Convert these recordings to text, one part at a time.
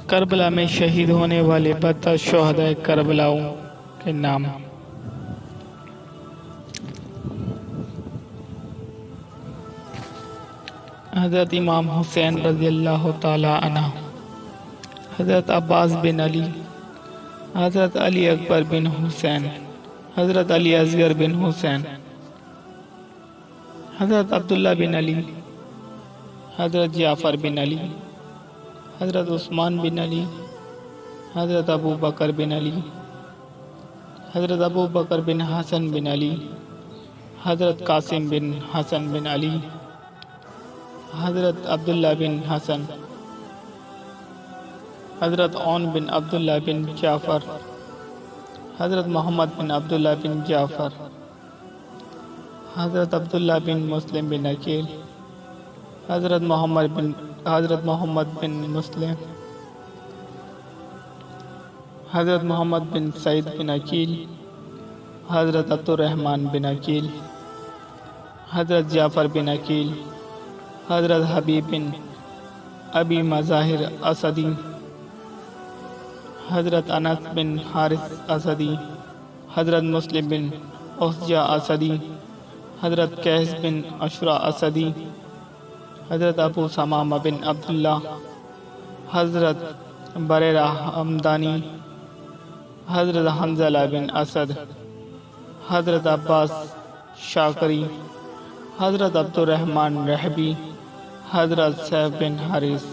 کربلا میں شہید ہونے والے برتر شہدائے کربلاؤں کے نام۔ حضرت امام حسین رضی اللہ تعالی عنہ، حضرت عباس بن علی، حضرت علی اکبر بن حسین، حضرت علی اصغر بن حسین، حضرت عبداللہ بن علی، حضرت جعفر بن علی، حضرت عثمان بن علی، حضرت ابو بکر بن علی، حضرت ابو بکر بن حسن بن علی، حضرت قاسم بن حسن بن علی، حضرت عبداللہ بن حسن، حضرت عون بن عبداللہ بن جعفر، حضرت محمد بن عبداللہ بن جعفر، حضرت عبداللہ بن مسلم بن عقیل، حضرت محمد بن مسلم، حضرت محمد بن سعید بن عقیل، حضرت عبد الرحمن بن عقیل، حضرت جعفر بن عقیل، حضرت حبیب بن ابی مظاہر اسدی، حضرت انس بن حارث اسدی، حضرت مسلم بن اسجع اسدی، حضرت قیس بن عشرہ اسدی، حضرت ابو ثمامہ بن عبداللہ، حضرت بریرہ حمدانی، حضرت حنظلہ بن اسد، حضرت عباس شاکری، حضرت عبد الرحمن رحبی، حضرت سیف بن حارث،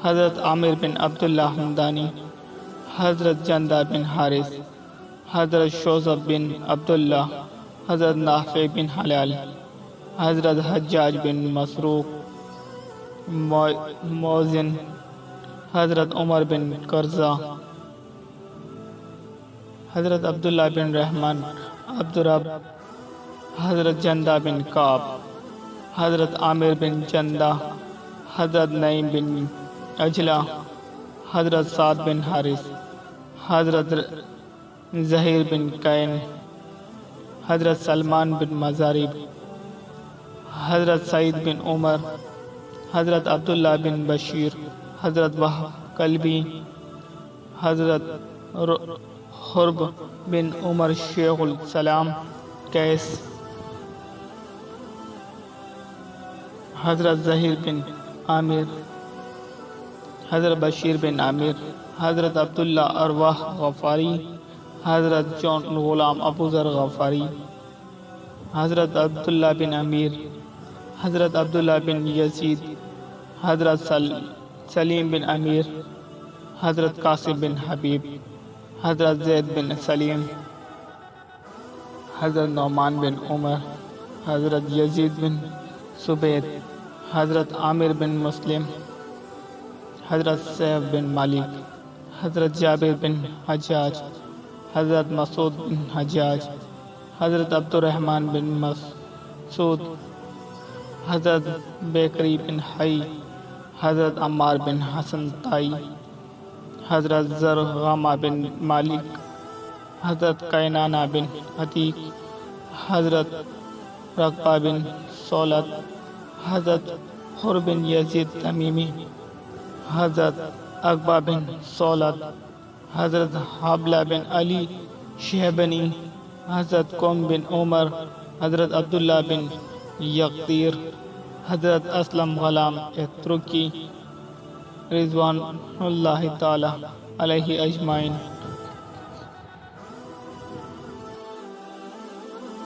حضرت عامر بن عبداللہ حمدانی، حضرت جندہ بن حارث، حضرت شوذب بن عبداللہ، حضرت نافع بن حلال، حضرت حجاج بن مسروق موزن، حضرت عمر بن قرظہ، حضرت عبداللہ بن رحمان عبدالرب، حضرت جندہ بن کعب، حضرت عامر بن جندہ، حضرت نعیم بن عجلہ، حضرت سعد بن حارث، حضرت زہیر بن کین، حضرت سلمان بن مزارب، حضرت سعید بن عمر، حضرت عبداللہ بن بشیر، حضرت وہب کلبی، حضرت حرب بن عمر شیخ السلام قیس، حضرت ظہیر بن عامر، حضرت بشیر بن عامر، حضرت عبداللہ ارواح غفاری، حضرت جون غلام ابو ذر غفاری، حضرت عبداللہ بن امیر، حضرت عبداللہ بن یزید، حضرت سلیم بن امیر، حضرت قاسم بن حبیب، حضرت زید بن سلیم، حضرت نعمان بن عمر، حضرت یزید بن سبید، حضرت عامر بن مسلم، حضرت سیف بن مالک، حضرت جابر بن حجاج، حضرت مسعود بن حجاج، حضرت عبد الرحمن بن مسعود، حضرت بیکری بن حی، حضرت عمار بن حسن طائی، حضرت زرغامہ بن مالک، حضرت قینانہ بن عتیق، حضرت رقبہ بن سولت، حضرت حر بن یزید تمیمی، حضرت عقبہ بن سولت، حضرت حابلہ بن علی شہبنی، حضرت قم بن عمر، حضرت عبداللہ بن یقطیر، حضرت اسلم غلام ترکی رضوان اللہ تعالی علیہ اجمعین۔